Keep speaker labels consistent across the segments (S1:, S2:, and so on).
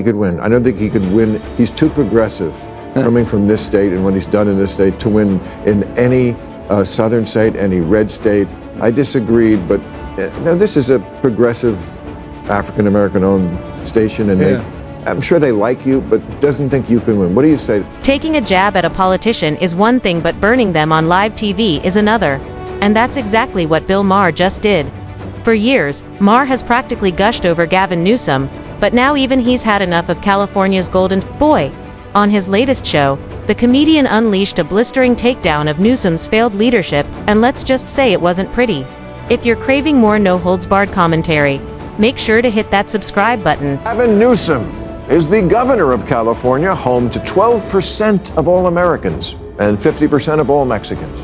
S1: He could win. I don't think he could win. He's too progressive coming from this state and what he's done in this state to win in any southern state, any red state. I disagreed, but no, this is a progressive African-American owned station, and I'm sure they like you, but doesn't think you can win. What do you say?
S2: Taking a jab at a politician is one thing, but burning them on live TV is another. And that's exactly what Bill Maher just did. For years, Maher has practically gushed over Gavin Newsom, but now even he's had enough of California's golden boy. On his latest show, the comedian unleashed a blistering takedown of Newsom's failed leadership, and let's just say it wasn't pretty. If you're craving more no-holds-barred commentary, make sure to hit that subscribe button.
S1: Gavin Newsom is the governor of California, home to 12% of all Americans and 50% of all Mexicans.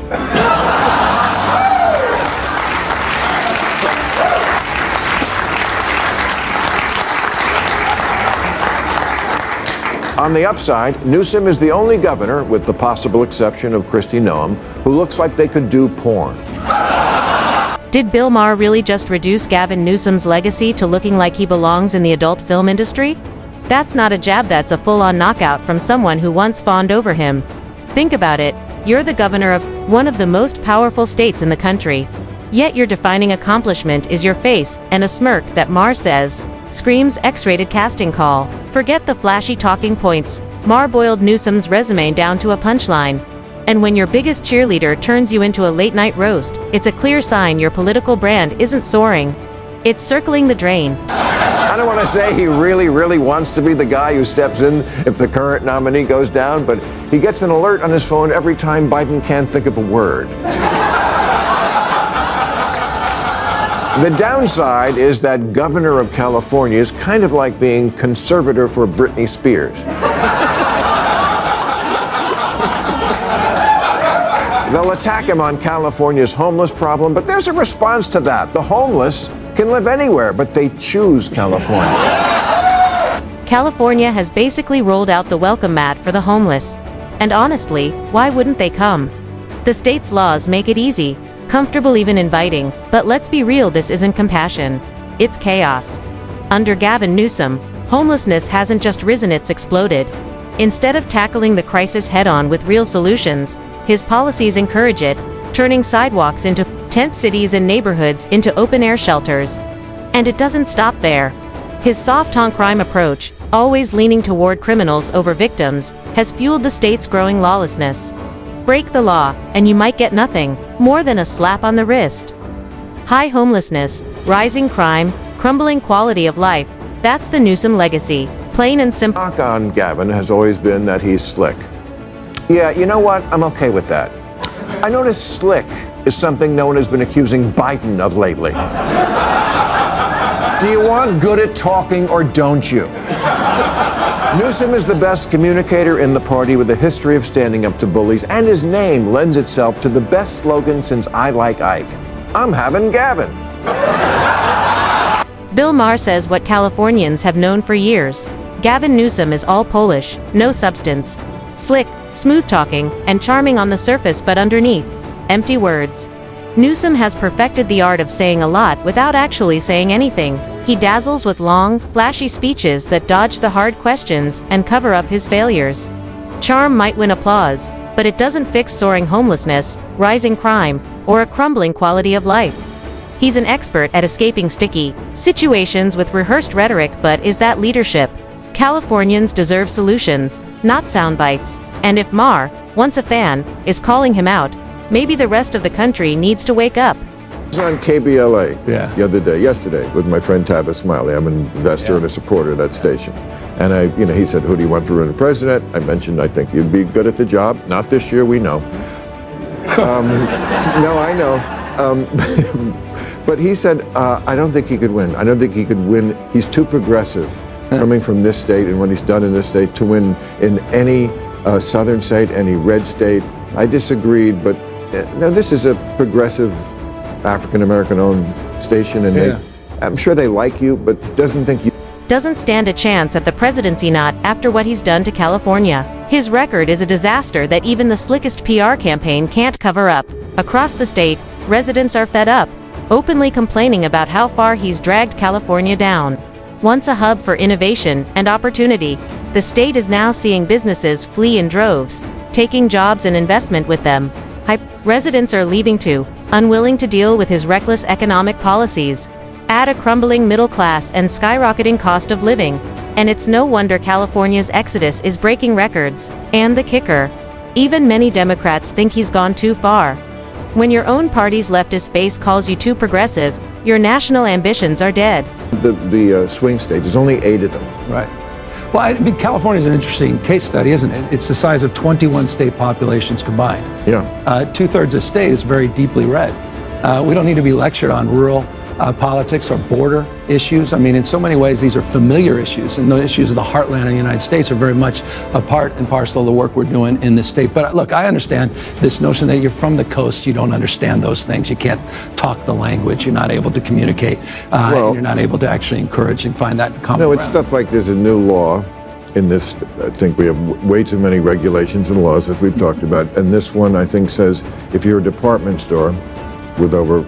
S1: On the upside, Newsom is the only governor, with the possible exception of Kristi Noem, who looks like they could do porn.
S2: Did Bill Maher really just reduce Gavin Newsom's legacy to looking like he belongs in the adult film industry? That's not a jab, that's a full-on knockout from someone who once fawned over him. Think about it, you're the governor of one of the most powerful states in the country. Yet your defining accomplishment is your face and a smirk that Maher says screams X-rated casting call. Forget the flashy talking points. Maher boiled Newsom's resume down to a punchline. And when your biggest cheerleader turns you into a late-night roast, it's a clear sign your political brand isn't soaring. It's circling the drain.
S1: I don't want to say he really wants to be the guy who steps in if the current nominee goes down, but he gets an alert on his phone every time Biden can't think of a word. The downside is that governor of California is kind of like being conservator for Britney Spears. They'll attack him on California's homeless problem, but there's a response to that. The homeless can live anywhere, but they choose California.
S2: California has basically rolled out the welcome mat for the homeless. And honestly, why wouldn't they come? The state's laws make it easy, comfortable, even inviting, but let's be real, this isn't compassion. It's chaos. Under Gavin Newsom, homelessness hasn't just risen, it's exploded. Instead of tackling the crisis head-on with real solutions, his policies encourage it, turning sidewalks into tent cities and neighborhoods into open-air shelters. And it doesn't stop there. His soft-on-crime approach, always leaning toward criminals over victims, has fueled the state's growing lawlessness. Break the law, and you might get nothing more than a slap on the wrist. High homelessness, rising crime, crumbling quality of life, that's the Newsom legacy, plain and simple.
S1: Knock on Gavin has always been that he's slick. Yeah, you know what? I'm okay with that. I notice slick is something no one has been accusing Biden of lately. Do you want good at talking or don't you? Newsom is the best communicator in the party with a history of standing up to bullies, and his name lends itself to the best slogan since I Like Ike. I'm having Gavin.
S2: Bill Maher says what Californians have known for years. Gavin Newsom is all Polish, no substance. Slick, smooth-talking, and charming on the surface, but underneath, empty words. Newsom has perfected the art of saying a lot without actually saying anything. He dazzles with long, flashy speeches that dodge the hard questions and cover up his failures. Charm might win applause, but it doesn't fix soaring homelessness, rising crime, or a crumbling quality of life. He's an expert at escaping sticky situations with rehearsed rhetoric, but is that leadership? Californians deserve solutions, not sound bites. And if Maher, once a fan, is calling him out, maybe the rest of the country needs to wake up.
S1: I was on KBLA yesterday, with my friend Tavis Smiley. I'm an investor and a supporter of that station. And he said, who do you want for running president? I mentioned, I think you'd be good at the job. Not this year, we know. No, I know. But he said, I don't think he could win. I don't think he could win. He's too progressive coming from this state and what he's done in this state to win in any southern state, any red state. I disagreed, but no, this is a progressive African-American owned station, and I'm sure they like you, but doesn't think you
S2: doesn't stand a chance at the presidency, not after what he's done to California. His record is a disaster that even the slickest PR campaign can't cover up. Across the state, residents are fed up, openly complaining about how far he's dragged California down. once a hub for innovation and opportunity, the state is now seeing businesses flee in droves, taking jobs and investment with them. Residents are leaving too, unwilling to deal with his reckless economic policies. Add a crumbling middle class and skyrocketing cost of living, and it's no wonder California's exodus is breaking records. And the kicker, even many Democrats think he's gone too far. When your own party's leftist base calls you too progressive, your national ambitions are dead.
S1: The swing states, there's only 8 of them.
S3: Right. Well, I mean, California is an interesting case study, isn't it? It's the size of 21 state populations combined.
S1: Yeah.
S3: 2/3 of state is very deeply red. We don't need to be lectured on rural politics or border issues. I mean, in so many ways, these are familiar issues, and the issues of the heartland of the United States are very much a part and parcel of the work we're doing in this state. But look, I understand this notion that you're from the coast, you don't understand those things. You can't talk the language, you're not able to communicate, and you're not able to actually encourage and find that common
S1: No, it's
S3: ground.
S1: stuff like there's a new law in this. I think we have way too many regulations and laws, as we've talked about. And this one, I think, says if you're a department store with over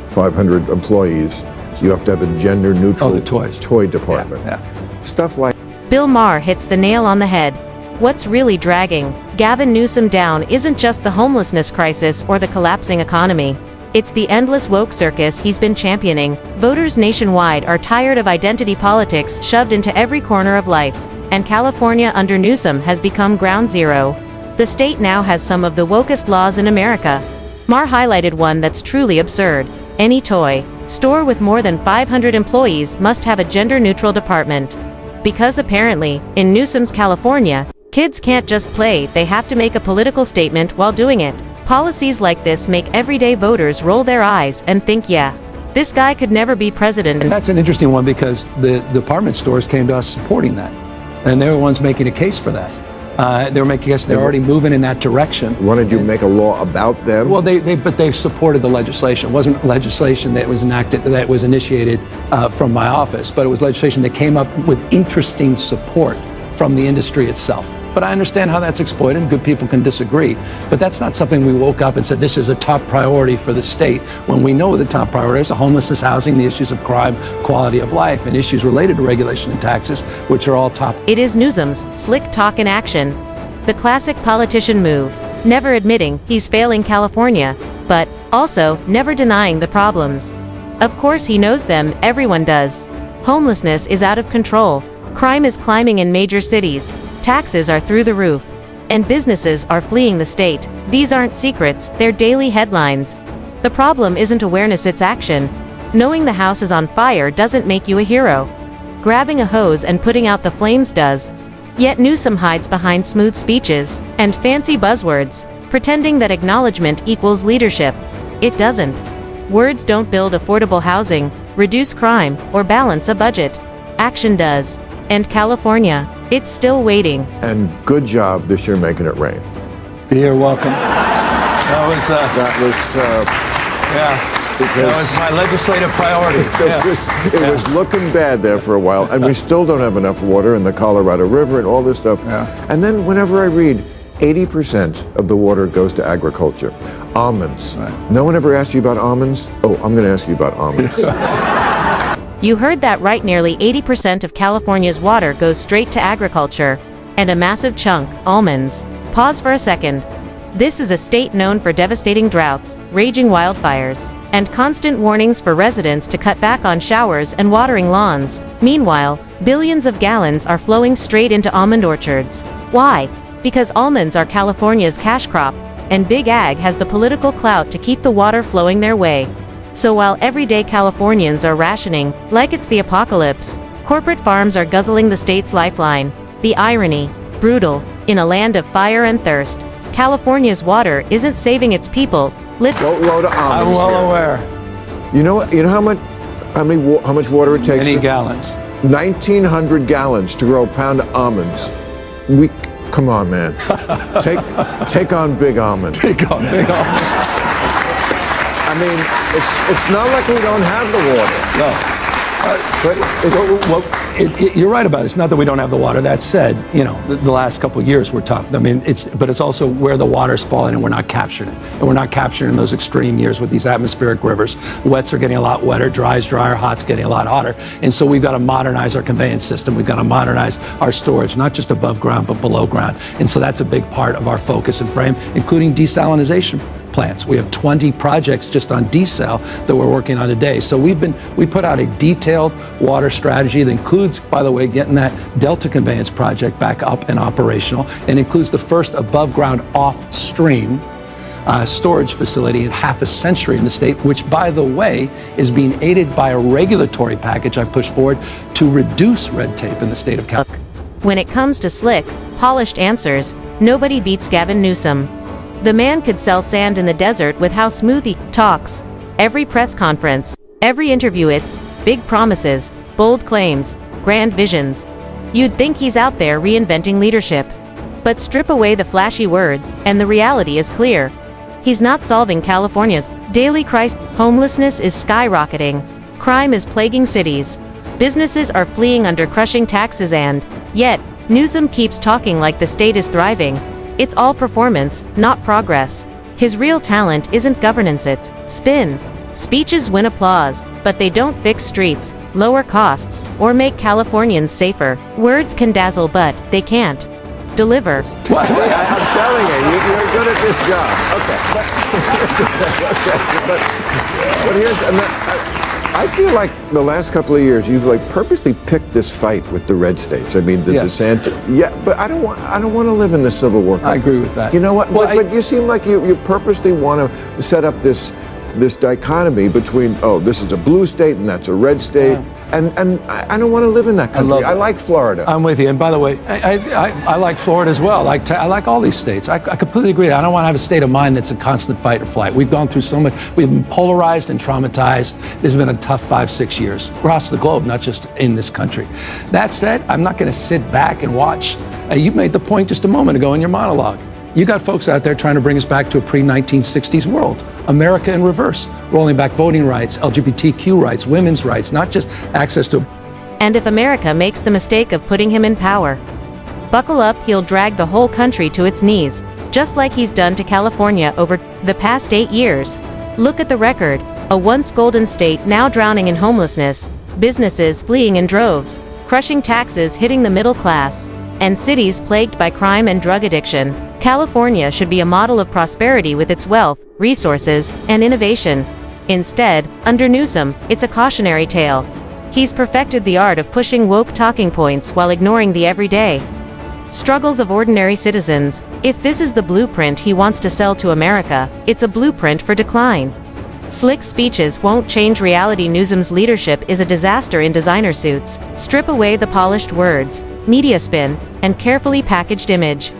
S1: 500 employees, you have to have a gender-neutral toy department.
S3: Yeah.
S1: Stuff like.
S2: Bill Maher hits the nail on the head. What's really dragging Gavin Newsom down isn't just the homelessness crisis or the collapsing economy. It's the endless woke circus he's been championing. Voters nationwide are tired of identity politics shoved into every corner of life, and California under Newsom has become ground zero. The state now has some of the wokest laws in America. Maher highlighted one that's truly absurd. Any toy store with more than 500 employees must have a gender-neutral department. Because apparently, in Newsom's California, kids can't just play, they have to make a political statement while doing it. Policies like this make everyday voters roll their eyes and think, yeah, this guy could never be president.
S3: And that's an interesting one because the department stores came to us supporting that. And they were the ones making a case for that. They were making a case, they're already moving in that direction.
S1: Wanted you to make a law about them?
S3: Well, but they supported the legislation. It wasn't legislation that was enacted, that was initiated from my office, but it was legislation that came up with interesting support from the industry itself. But I understand how that's exploited, and good people can disagree. But that's not something we woke up and said, this is a top priority for the state, when we know the top priorities are homelessness, housing, the issues of crime, quality of life, and issues related to regulation and taxes, which are all top.
S2: It is Newsom's slick talk in action. The classic politician move, never admitting he's failing California, but also never denying the problems. Of course he knows them, everyone does. Homelessness is out of control. Crime is climbing in major cities. Taxes are through the roof. And businesses are fleeing the state. These aren't secrets, they're daily headlines. The problem isn't awareness, it's action. Knowing the house is on fire doesn't make you a hero. Grabbing a hose and putting out the flames does. Yet Newsom hides behind smooth speeches and fancy buzzwords, pretending that acknowledgement equals leadership. It doesn't. Words don't build affordable housing, reduce crime, or balance a budget. Action does. And California, it's still waiting.
S1: And good job this year making it rain.
S3: You're welcome.
S1: Because
S3: that was my legislative priority.
S1: It was looking bad there for a while, and we still don't have enough water in the Colorado River and all this stuff.
S3: Yeah.
S1: And then whenever I read, 80% of the water goes to agriculture. Almonds.
S3: Right.
S1: No one ever asked you about almonds? Oh, I'm going to ask you about almonds.
S2: You heard that right, nearly 80% of California's water goes straight to agriculture, and a massive chunk, almonds. Pause for a second. This is a state known for devastating droughts, raging wildfires, and constant warnings for residents to cut back on showers and watering lawns. Meanwhile, billions of gallons are flowing straight into almond orchards. Why? Because almonds are California's cash crop, and Big Ag has the political clout to keep the water flowing their way. So while everyday Californians are rationing, like it's the apocalypse, corporate farms are guzzling the state's lifeline. The irony, brutal, in a land of fire and thirst, California's water isn't saving its people.
S1: Don't load of
S3: I'm
S1: almonds
S3: well
S1: here.
S3: aware.
S1: You know how much water it takes?
S3: Many gallons.
S1: 1,900 gallons to grow a pound of almonds. Come on, man. Take on big almond.
S3: Take on big almonds.
S1: I mean, it's not like we don't have the water.
S3: No.
S1: But
S3: You're right about it. It's not that we don't have the water. That said, the last couple of years were tough. I mean, but it's also where the water's falling and we're not capturing it. And we're not capturing those extreme years with these atmospheric rivers. Wets are getting a lot wetter, dry's drier, hot's getting a lot hotter. And so we've got to modernize our conveyance system. We've got to modernize our storage, not just above ground, but below ground. And so that's a big part of our focus and frame, including desalinization plants. We have 20 projects just on desal that we're working on today. So we put out a detailed water strategy that includes, by the way, getting that Delta Conveyance project back up and operational, and includes the first above ground off stream storage facility in half a century in the state, which, by the way, is being aided by a regulatory package I pushed forward to reduce red tape in the state of California.
S2: When it comes to slick, polished answers, nobody beats Gavin Newsom. The man could sell sand in the desert with how smooth he talks. Every press conference, every interview, it's big promises, bold claims, grand visions. You'd think he's out there reinventing leadership. But strip away the flashy words, and the reality is clear. He's not solving California's daily crisis. Homelessness is skyrocketing. Crime is plaguing cities. Businesses are fleeing under crushing taxes, and yet, Newsom keeps talking like the state is thriving. It's all performance, not progress. His real talent isn't governance, it's spin. Speeches win applause, but they don't fix streets, lower costs, or make Californians safer. Words can dazzle, but they can't deliver.
S1: See, I'm telling you, you're good at this job. But here's, I feel like the last couple of years you've purposely picked this fight with the red states. I mean, the sand. Yeah, but I don't want to live in the Civil War.
S3: I agree with that.
S1: You know what? Well, but you seem like you purposely want to set up this dichotomy between, this is a blue state and that's a red state. Yeah. And I don't want to live in that country. I like Florida.
S3: I'm with you. And by the way, I like Florida as well. I like all these states. I completely agree. I don't want to have a state of mind that's a constant fight or flight. We've gone through so much. We've been polarized and traumatized. This has been a tough 5-6 years across the globe, not just in this country. That said, I'm not going to sit back and watch. You made the point just a moment ago in your monologue. You got folks out there trying to bring us back to a pre-1960s world. America in reverse, rolling back voting rights, LGBTQ rights, women's rights, not just access to...
S2: And if America makes the mistake of putting him in power, buckle up, he'll drag the whole country to its knees, just like he's done to California over the past 8 years. Look at the record, a once golden state now drowning in homelessness, businesses fleeing in droves, crushing taxes hitting the middle class, and cities plagued by crime and drug addiction. California should be a model of prosperity with its wealth, resources, and innovation. Instead, under Newsom, it's a cautionary tale. He's perfected the art of pushing woke talking points while ignoring the everyday struggles of ordinary citizens. If this is the blueprint he wants to sell to America, it's a blueprint for decline. Slick speeches won't change reality. Newsom's leadership is a disaster in designer suits. Strip away the polished words, media spin, and carefully packaged image.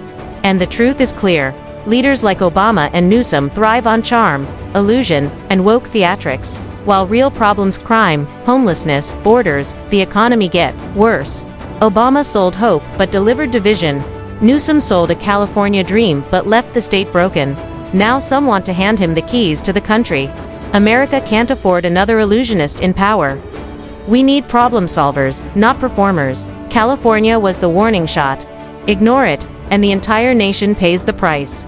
S2: And the truth is clear. Leaders like Obama and Newsom thrive on charm, illusion, and woke theatrics, while real problems, crime, homelessness, borders, the economy get worse. Obama sold hope but delivered division. Newsom sold a California dream but left the state broken. Now some want to hand him the keys to the country. America can't afford another illusionist in power. We need problem solvers, not performers. California was the warning shot. Ignore it, and the entire nation pays the price.